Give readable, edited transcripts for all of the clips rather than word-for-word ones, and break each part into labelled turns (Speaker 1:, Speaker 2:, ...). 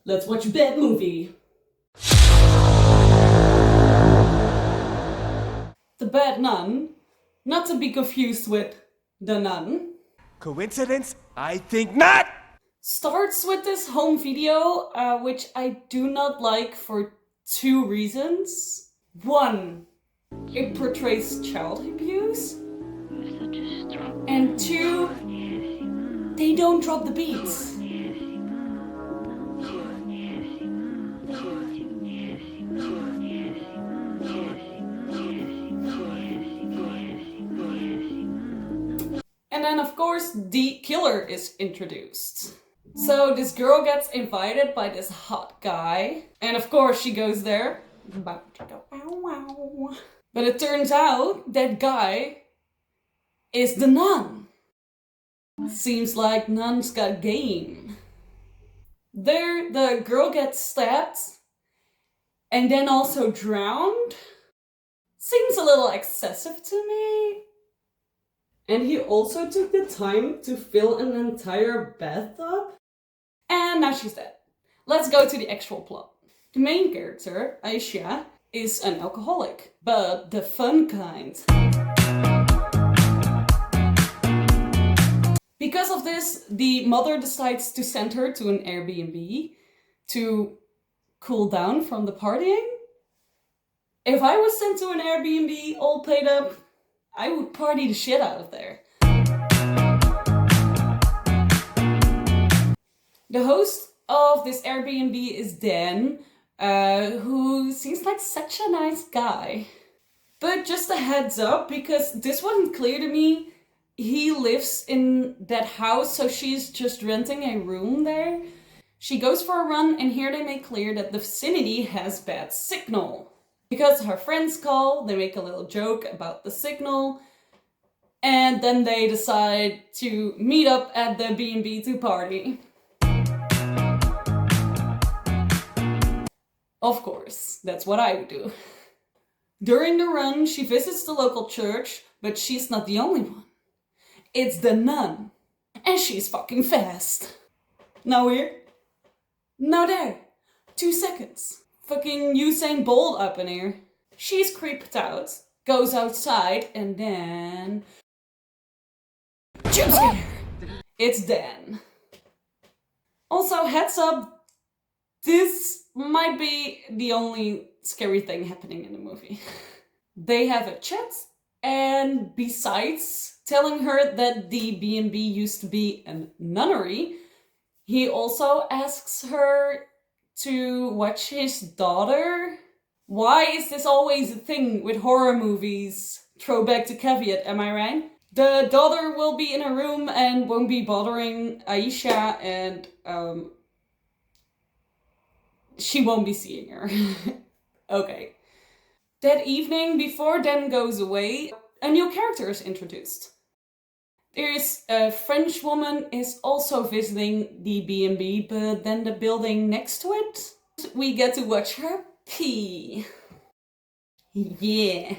Speaker 1: Let's watch a bad movie. The Bad Nun, not to be confused with The Nun.
Speaker 2: Coincidence? I think not!
Speaker 1: Starts with this home video, which I do not like for two reasons. One, it portrays child abuse. And two, they don't drop the beats. And then of course the killer is introduced. So this girl gets invited by this hot guy, and of course she goes there, about to go ow wow. But it turns out that guy is the nun. Seems like Nun's got game. There the girl gets stabbed and then also drowned. Seems a little excessive to me. And he also took the time to fill an entire bathtub. And now she's dead. Let's go to the actual plot. The main character, Aisha, is an alcoholic, but the fun kind. Because of this, the mother decides to send her to an Airbnb to cool down from the partying. If I was sent to an Airbnb all paid up, I would party the shit out of there. The host of this Airbnb is Dan, who seems like such a nice guy. But just a heads up, because this wasn't clear to me, he lives in that house, so she's just renting a room there. She goes for a run, and here they make clear that the vicinity has bad signal. Because her friends call, they make a little joke about the signal, and then they decide to meet up at the B&B to party. Of course, that's what I would do. During the run, she visits the local church, but she's not the only one. It's the nun, and she's fucking fast. Now here, now there, 2 seconds. Fucking Usain Bolt up in here. She's creeped out, goes outside, and then... jump scare! It's Dan. Also, heads up, this might be the only scary thing happening in the movie. They have a chat, and besides telling her that the B&B used to be a nunnery, he also asks her to watch his daughter. Why is this always a thing with horror movies? Throwback to Caveat, am I right? The daughter will be in a room and won't be bothering Aisha, and she won't be seeing her. Okay. That evening, before Dan goes away, a new character is introduced. There's a French woman is also visiting the B&B, but then the building next to it, we get to watch her pee. Yeah.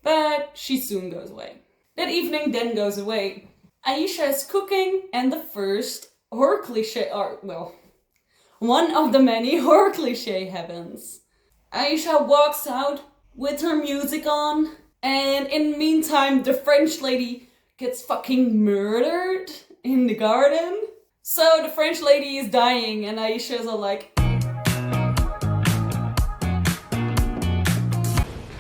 Speaker 1: But she soon goes away. That evening, Dan goes away. Aisha is cooking, and the first horror cliche, or well, one of the many horror cliche happens. Aisha walks out with her music on, and in the meantime, the French lady gets fucking murdered in the garden. So the French lady is dying, and Aisha's all like,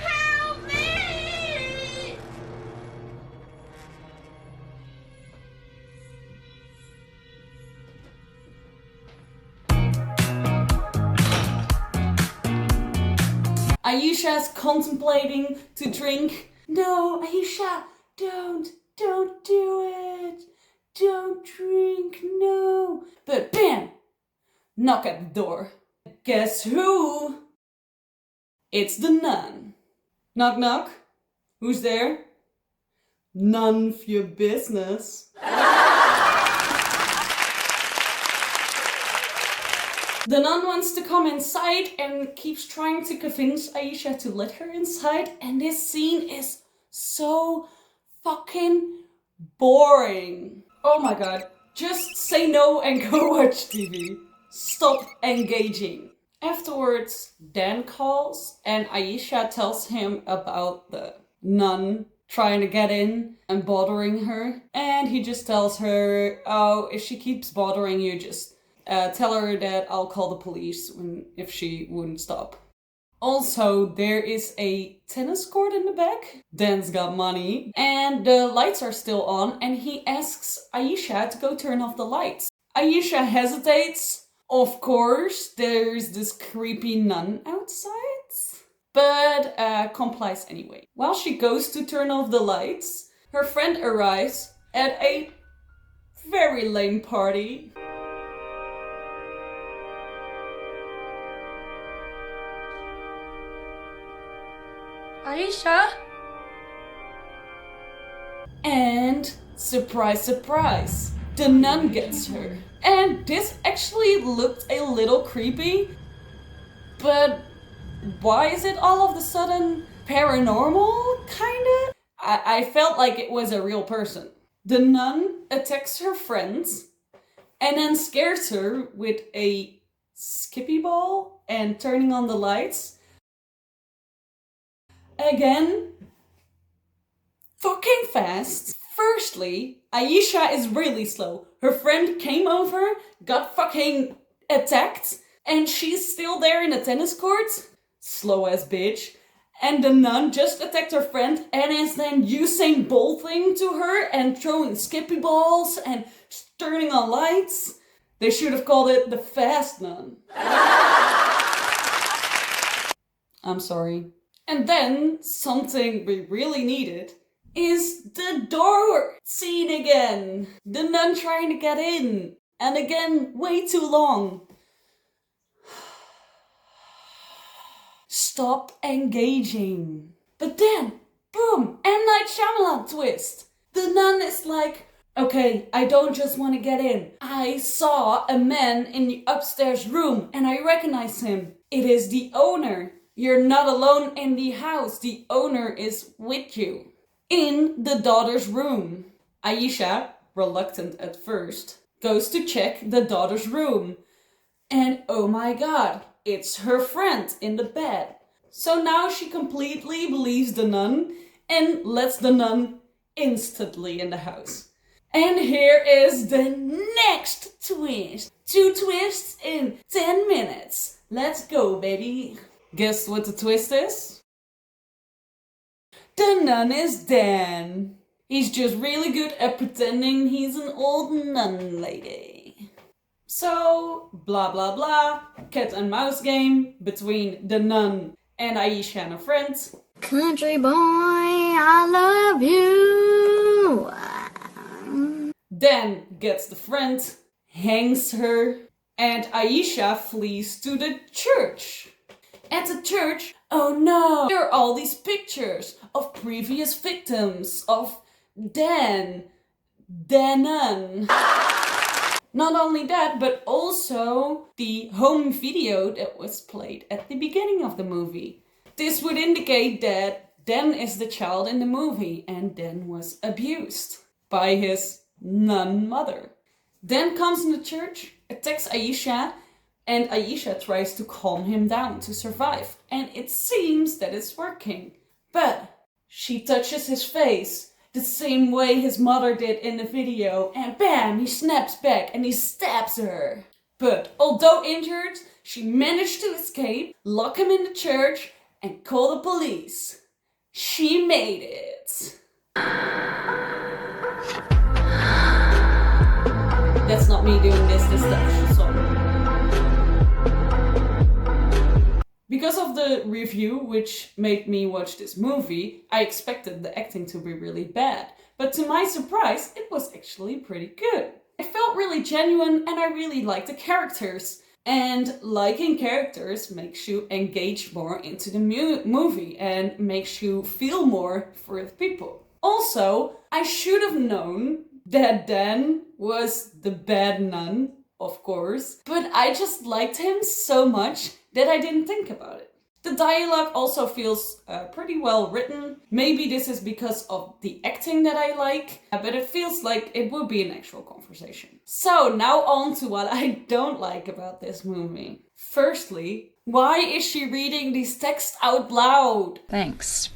Speaker 1: "Help me!" Aisha's contemplating to drink. No, Aisha, don't do it. Don't drink, no. But bam! Knock at the door. Guess who? It's the nun. Knock knock. Who's there? None of your business. The nun wants to come inside and keeps trying to convince Aisha to let her inside, and this scene is so fucking boring. Oh my god. Just say no and go watch TV. Stop engaging. Afterwards, Dan calls and Aisha tells him about the nun trying to get in and bothering her. And he just tells her, oh, if she keeps bothering you, just tell her that I'll call the police if she wouldn't stop. Also, there is a tennis court in the back. Dan's got money. And the lights are still on and he asks Aisha to go turn off the lights. Aisha hesitates. Of course, there's this creepy nun outside, but complies anyway. While she goes to turn off the lights, her friend arrives at a very lame party.
Speaker 3: Aisha?
Speaker 1: And surprise, surprise, the nun gets her. And this actually looked a little creepy, but why is it all of a sudden paranormal, kinda? I felt like it was a real person. The nun attacks her friends and then scares her with a skippy ball and turning on the lights. Again, fucking fast. Firstly, Aisha is really slow. Her friend came over, got fucking attacked, and she's still there in the tennis court. Slow ass bitch. And the nun just attacked her friend and is then Usain Bolting to her and throwing skippy balls and turning on lights. They should have called it the fast nun. I'm sorry. And then, something we really needed is the door scene again. The nun trying to get in. And again, way too long. Stop engaging. But then, boom, M. Night Shyamalan twist. The nun is like, okay, I don't just want to get in. I saw a man in the upstairs room and I recognize him. It is the owner. You're not alone in the house. The owner is with you. In the daughter's room. Aisha, reluctant at first, goes to check the daughter's room. And oh my god, it's her friend in the bed. So now she completely believes the nun and lets the nun instantly in the house. And here is the next twist. 2 twists in 10 minutes. Let's go, baby. Guess what the twist is? The nun is Dan. He's just really good at pretending he's an old nun lady. So, blah blah blah, cat and mouse game between the nun and Aisha and her friends.
Speaker 3: Country boy, I love you.
Speaker 1: Dan gets the friend, hangs her, and Aisha flees to the church. At the church, oh no, there are all these pictures of previous victims of Dan Nun. Not only that, but also the home video that was played at the beginning of the movie. This would indicate that Dan is the child in the movie and Dan was abused by his nun mother. Dan comes in the church, attacks Aisha, and Aisha tries to calm him down to survive. And it seems that it's working. But she touches his face the same way his mother did in the video, and bam, he snaps back and he stabs her. But although injured, she managed to escape, lock him in the church, and call the police. She made it. That's not me doing this is the song. Because of the review, which made me watch this movie, I expected the acting to be really bad. But to my surprise, it was actually pretty good. It felt really genuine and I really liked the characters. And liking characters makes you engage more into the movie and makes you feel more for the people. Also, I should have known that Dan was the bad nun, of course, but I just liked him so much that I didn't think about it. The dialogue also feels pretty well written. Maybe this is because of the acting that I like, but it feels like it would be an actual conversation. So now on to what I don't like about this movie. Firstly, why is she reading these texts out loud?
Speaker 4: Thanks.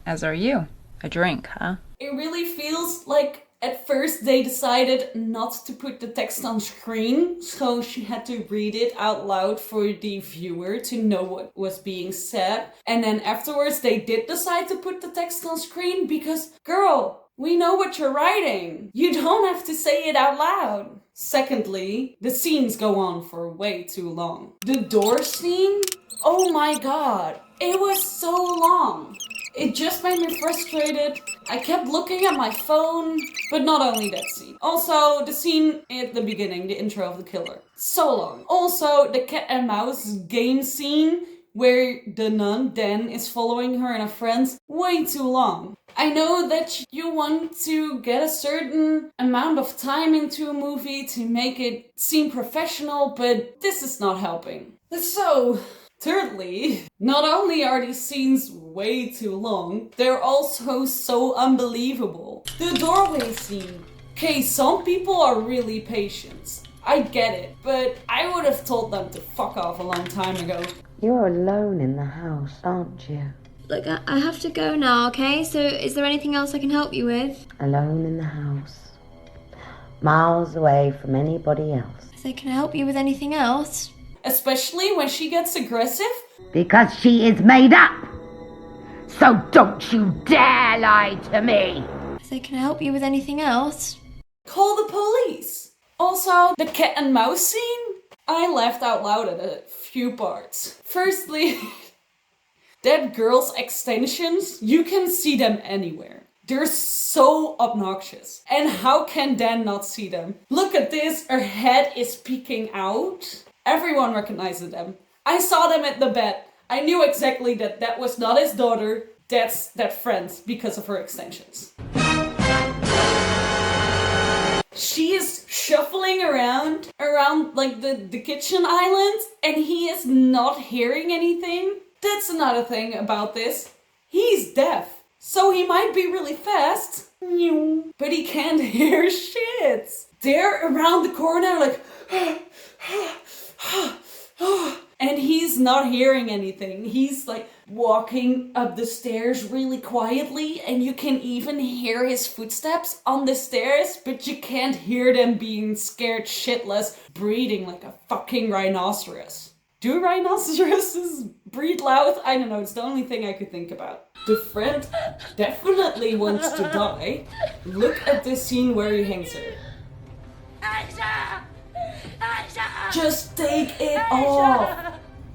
Speaker 4: As are you. A drink, huh?
Speaker 1: It really feels like at first they decided not to put the text on screen, so she had to read it out loud for the viewer to know what was being said. And then afterwards they did decide to put the text on screen because, girl, we know what you're writing. You don't have to say it out loud. Secondly, the scenes go on for way too long. The door scene? Oh my god, it was so long. It just made me frustrated. I kept looking at my phone, but not only that scene. Also, the scene at the beginning, the intro of the killer. So long. Also, the cat and mouse game scene where the nun, Dan, is following her and her friends. Way too long. I know that you want to get a certain amount of time into a movie to make it seem professional, but this is not helping. So... Thirdly, not only are these scenes way too long, they're also so unbelievable. The doorway scene. Okay, some people are really patient. I get it, but I would have told them to fuck off a long time ago.
Speaker 5: You're alone in the house, aren't you?
Speaker 3: Look, I have to go now, okay? So is there anything else I can help you with?
Speaker 5: Alone in the house. Miles away from anybody else.
Speaker 3: So can I help you with anything else?
Speaker 1: Especially when she gets aggressive.
Speaker 5: Because she is made up. So don't you dare lie to me.
Speaker 3: So can I help you with anything else?
Speaker 1: Call the police. Also, the cat and mouse scene. I laughed out loud at a few parts. Firstly, that girl's extensions, you can see them anywhere. They're so obnoxious. And how can Dan not see them? Look at this, her head is peeking out. Everyone recognizes them. I saw them at the bed. I knew exactly that that was not his daughter. That's that friend because of her extensions. She is shuffling around like the kitchen island and he is not hearing anything. That's another thing about this. He's deaf. So he might be really fast. But he can't hear shit. They're around the corner like... And he's not hearing anything. He's like walking up the stairs really quietly and you can even hear his footsteps on the stairs, but you can't hear them being scared shitless, breathing like a fucking rhinoceros. Do rhinoceroses breathe loud? I don't know, it's the only thing I could think about. The friend definitely wants to die. Look at this scene where he hangs her. Just take it off.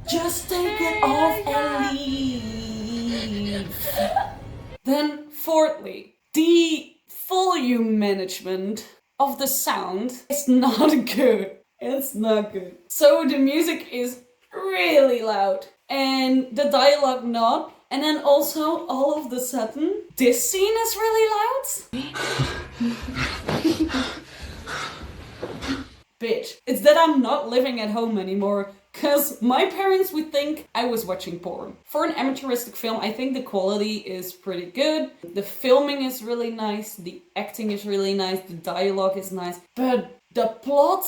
Speaker 1: Just take it off and leave. Then fourthly, the volume management of the sound is not good. It's not good. So the music is really loud and the dialogue not. And then also all of the sudden, this scene is really loud. Bitch, it's that I'm not living at home anymore, cause my parents would think I was watching porn. For an amateuristic film, I think the quality is pretty good. The filming is really nice, the acting is really nice, the dialogue is nice, but the plot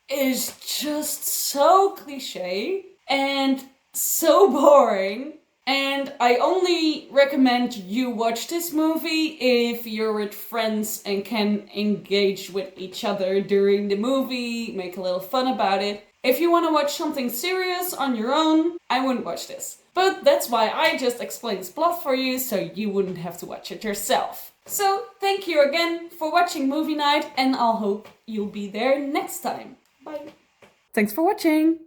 Speaker 1: is just so cliche and so boring. And I only recommend you watch this movie if you're with friends and can engage with each other during the movie, make a little fun about it. If you want to watch something serious on your own, I wouldn't watch this. But that's why I just explained this plot for you, so you wouldn't have to watch it yourself. So, thank you again for watching Movie Night, and I'll hope you'll be there next time. Bye. Thanks for watching!